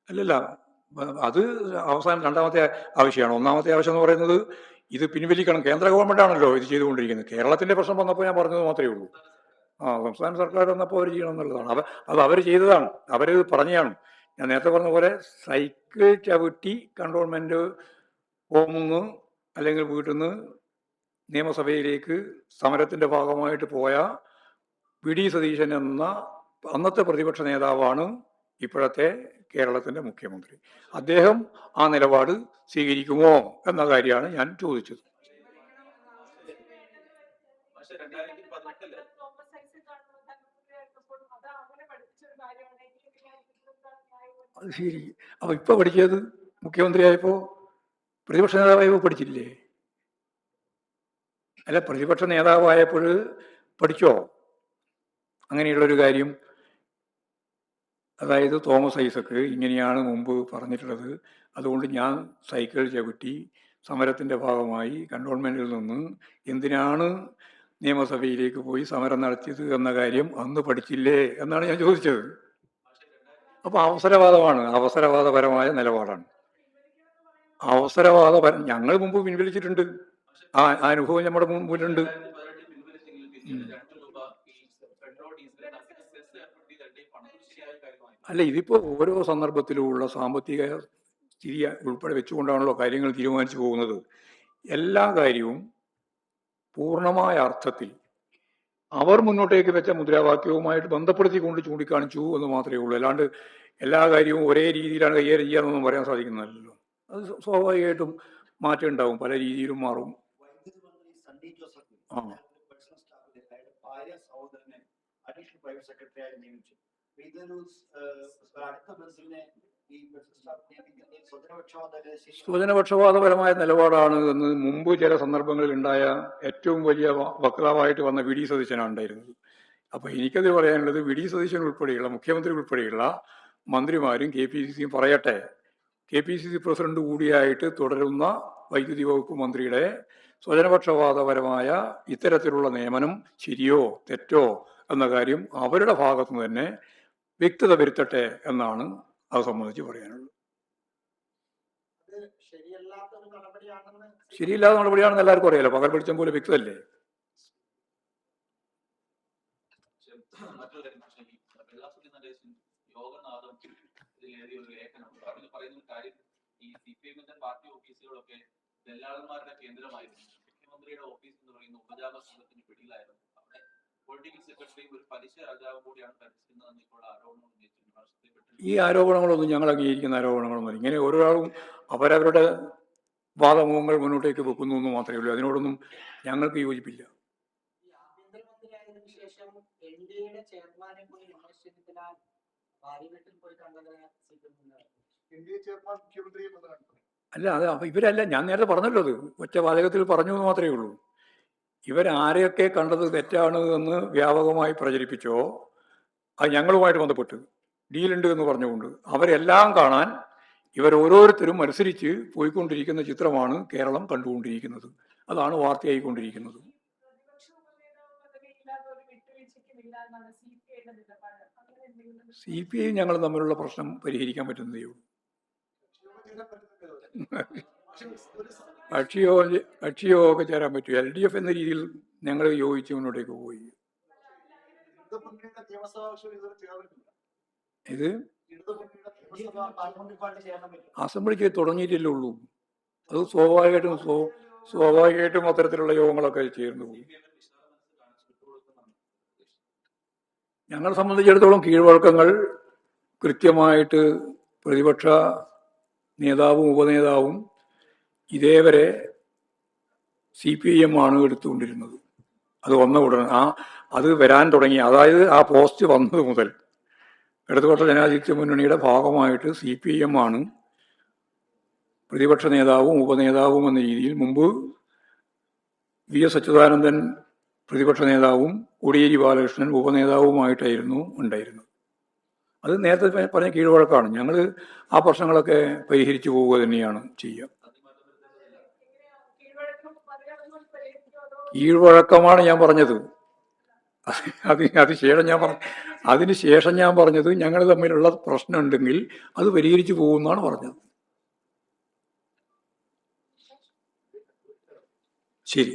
അല്ലല്ല, അത് അവസാനം രണ്ടാമത്തെ ആവശ്യമാണ്. ഒന്നാമത്തെ ആവശ്യം എന്ന് പറയുന്നത് ഇത് പിൻവലിക്കണം. കേന്ദ്ര ഗവൺമെന്റ് ആണല്ലോ ഇത് ചെയ്തുകൊണ്ടിരിക്കുന്നത്. കേരളത്തിന്റെ പ്രശ്നം വന്നപ്പോൾ ഞാൻ പറഞ്ഞത് മാത്രമേ ഉള്ളൂ. സംസ്ഥാന സർക്കാർ വന്നപ്പോൾ അവർ ചെയ്യണം എന്നുള്ളതാണ്. അത് അവർ ചെയ്തതാണ്, അവർ പറഞ്ഞതാണ്. ഞാൻ നേരത്തെ പറഞ്ഞ പോലെ സൈക്കിൾ ചവിട്ടി കൺട്രോൾമെന്റ് ഹോമുന്ന് അല്ലെങ്കിൽ വീട്ടിൽ നിന്ന് നിയമസഭയിലേക്ക് സമരത്തിന്റെ ഭാഗമായിട്ട് പോയ വി ഡി സതീശൻ എന്ന അന്നത്തെ പ്രതിപക്ഷ നേതാവാണ് ഇപ്പോഴത്തെ കേരളത്തിന്റെ മുഖ്യമന്ത്രി. അദ്ദേഹം ആ നിലപാട് സ്വീകരിക്കുമോ എന്ന കാര്യമാണ് ഞാൻ ചോദിച്ചത്. അത് ശരി. അപ്പൊ ഇപ്പൊ പഠിച്ചത് മുഖ്യമന്ത്രിയായപ്പോ പ്രതിപക്ഷ നേതാവായപ്പോ പഠിച്ചില്ലേ? അല്ല, പ്രതിപക്ഷ നേതാവായപ്പോൾ പഠിച്ചോ അങ്ങനെയുള്ളൊരു കാര്യം? അതായത് തോമസ് ഐസക്ക് ഇങ്ങനെയാണ് മുമ്പ് പറഞ്ഞിട്ടുള്ളത്, അതുകൊണ്ട് ഞാൻ സൈക്കിൾ ചവിട്ടി സമരത്തിന്റെ ഭാഗമായി കൺട്രോൾമെന്റിൽ നിന്ന് എന്തിനാണ് നിയമസഭയിലേക്ക് പോയി സമരം നടത്തിയത് എന്ന കാര്യം അന്ന് പഠിച്ചില്ലേ എന്നാണ് ഞാൻ ചോദിച്ചത്. അപ്പൊ അവസരവാദപരമായ നിലപാടാണ്. ഞങ്ങൾ മുമ്പ് പിൻവലിച്ചിട്ടുണ്ട്. ആ അനുഭവം നമ്മുടെ മുമ്പിലുണ്ട്. അല്ല, ഇതിപ്പോ ഓരോ സന്ദർഭത്തിലുമുള്ള സാമ്പത്തിക സ്ഥിതി ഉൾപ്പെടെ വെച്ചുകൊണ്ടാണല്ലോ കാര്യങ്ങൾ തീരുമാനിച്ചു പോകുന്നത്. എല്ലാ കാര്യവും പൂർണ്ണമായ അർത്ഥത്തിൽ അവർ മുന്നോട്ടേക്ക് വെച്ച മുദ്രാവാക്യവുമായിട്ട് ബന്ധപ്പെടുത്തിക്കൊണ്ട് ചൂണ്ടിക്കാണിച്ചു എന്ന് മാത്രമേ ഉള്ളൂ. അല്ലാണ്ട് എല്ലാ കാര്യവും ഒരേ രീതിയിലാണ് കൈകാര്യം ചെയ്യാമെന്നൊന്നും പറയാൻ സാധിക്കുന്നതല്ലോ. അത് സ്വാഭാവികമായിട്ടും മാറ്റം ഉണ്ടാവും, പല രീതിയിലും മാറും. സ്വജനപക്ഷപാതപരമായ നിലപാടാണ് എന്ന് മുമ്പ് ചില സന്ദർഭങ്ങളിൽ ഉണ്ടായ ഏറ്റവും വലിയ വക്താവായിട്ട് വന്ന വി ഡി സതീശനാണ് ഉണ്ടായിരുന്നത്. അപ്പൊ എനിക്കത് പറയാനുള്ളത്, വി ഡി സതീശൻ ഉൾപ്പെടെയുള്ള മുഖ്യമന്ത്രി ഉൾപ്പെടെയുള്ള മന്ത്രിമാരും കെ പി സി സിയും പറയട്ടെ, K P C C president കൂടിയായിട്ട് തുടരുന്ന വൈദ്യുതി വകുപ്പ് മന്ത്രിയുടെ സ്വജനപക്ഷപാതപരമായ ഇത്തരത്തിലുള്ള നിയമനം ശരിയോ തെറ്റോ എന്ന കാര്യം അവരുടെ ഭാഗത്തു നിന്ന് തന്നെ വ്യക്തത വരുത്തട്ടെ എന്നാണ് അത് സംബന്ധിച്ച് പറയാനുള്ളത്. ശരിയില്ലാത്ത നടപടിയാണെന്ന് എല്ലാവർക്കും അറിയാലോ, പകൽ പിടിച്ച പോലെ വ്യക്തമല്ലേ. ദല്ലാളന്മാരുടെ കേന്ദ്രമായിരുന്നു. മുഖ്യമന്ത്രിയുടെ ഓഫീസ് എന്ന് പറയുന്ന ഉപജാപ സംഘത്തിന് പിടിയിലായിരുന്നു. അവിടെ പൊളിറ്റിക്കൽ സെക്രട്ടറിയും ഒരു പലിശ രാജാവും കൂടിയാണ് ഭരിച്ചിരുന്നതെന്ന് ഇപ്പോൾ ആരോപണം ഉന്നയിച്ചിട്ടുണ്ട്. ഈ ആരോപണങ്ങളൊന്നും ഞങ്ങൾ അംഗീകരിക്കുന്ന ആരോപണങ്ങളൊന്നും. ഇങ്ങനെ ഓരോരാളും അവരവരുടെ വാദമുഖങ്ങൾ മുന്നോട്ടേക്ക് വെക്കുന്നു എന്ന് മാത്രമേ ഉള്ളൂ. അതിനോടൊന്നും ഞങ്ങൾക്ക് യോജിപ്പില്ല. അല്ല, അത് ഇവരല്ല, ഞാൻ നേരത്തെ പറഞ്ഞല്ലോ, അത് ഒറ്റ വാചകത്തിൽ പറഞ്ഞു എന്ന് മാത്രമേ ഉള്ളൂ. ഇവരാരെയൊക്കെ കണ്ടത് തെറ്റാണ് എന്ന് വ്യാപകമായി പ്രചരിപ്പിച്ചോ അത് ഞങ്ങളുമായിട്ട് ബന്ധപ്പെട്ട് ഡീലുണ്ട് എന്ന് പറഞ്ഞുകൊണ്ട് അവരെല്ലാം കാണാൻ ഇവർ ഓരോരുത്തരും മത്സരിച്ച് പോയിക്കൊണ്ടിരിക്കുന്ന ചിത്രമാണ് കേരളം കണ്ടുകൊണ്ടിരിക്കുന്നത്. അതാണ് വാർത്തയായിക്കൊണ്ടിരിക്കുന്നത്. CPI ഞങ്ങൾ തമ്മിലുള്ള പ്രശ്നം പരിഹരിക്കാൻ പറ്റുന്നതേ ഉള്ളൂ. കക്ഷിയോ ഒക്കെ ചേരാൻ പറ്റും. LDF എന്ന രീതിയിൽ ഞങ്ങൾ യോജിച്ച് മുന്നോട്ടേക്ക് പോയി. ഇത് അസംബ്ലിക്ക് തുടങ്ങിയിട്ടല്ലേ ഉള്ളൂ. അത് സ്വാഭാവികമായിട്ടും അത്തരത്തിലുള്ള യോഗങ്ങളൊക്കെ ചേർന്നു പോകും. ഞങ്ങളെ സംബന്ധിച്ചിടത്തോളം കീഴ്വഴക്കങ്ങൾ കൃത്യമായിട്ട് പ്രതിപക്ഷ നേതാവും ഉപനേതാവും ഇതേവരെ CPIM ആണ് എടുത്തുകൊണ്ടിരുന്നത്. അത് വന്ന ഉടനെ അത് വരാൻ തുടങ്ങി, അതായത് ആ പോസ്റ്റ് വന്നത് മുതൽ ഇടതുപക്ഷ ജനാധിപത്യ മുന്നണിയുടെ ഭാഗമായിട്ട് CPIM ആണ് പ്രതിപക്ഷ നേതാവും ഉപനേതാവും എന്ന രീതിയിൽ. മുമ്പ് VS അച്യുതാനന്ദൻ പ്രതിപക്ഷ നേതാവും കോടിയേരി ബാലകൃഷ്ണൻ ഉപനേതാവുമായിട്ടായിരുന്നു ഉണ്ടായിരുന്നത്. അത് നേരത്തെ പറഞ്ഞ കീഴ്വഴക്കമാണ്. ഞങ്ങൾ ആ പ്രശ്നങ്ങളൊക്കെ പരിഹരിച്ചു പോവുക തന്നെയാണ് ചെയ്യുക. കീഴ്വഴക്കമാണ് ഞാൻ പറഞ്ഞത്. അത് ശേഷം ഞാൻ അതിന് ശേഷം ഞാൻ പറഞ്ഞത് ഞങ്ങൾ തമ്മിലുള്ള പ്രശ്നം ഉണ്ടെങ്കിൽ അത് പരിഹരിച്ചു പോകുമെന്നാണ് പറഞ്ഞത്. ശരി.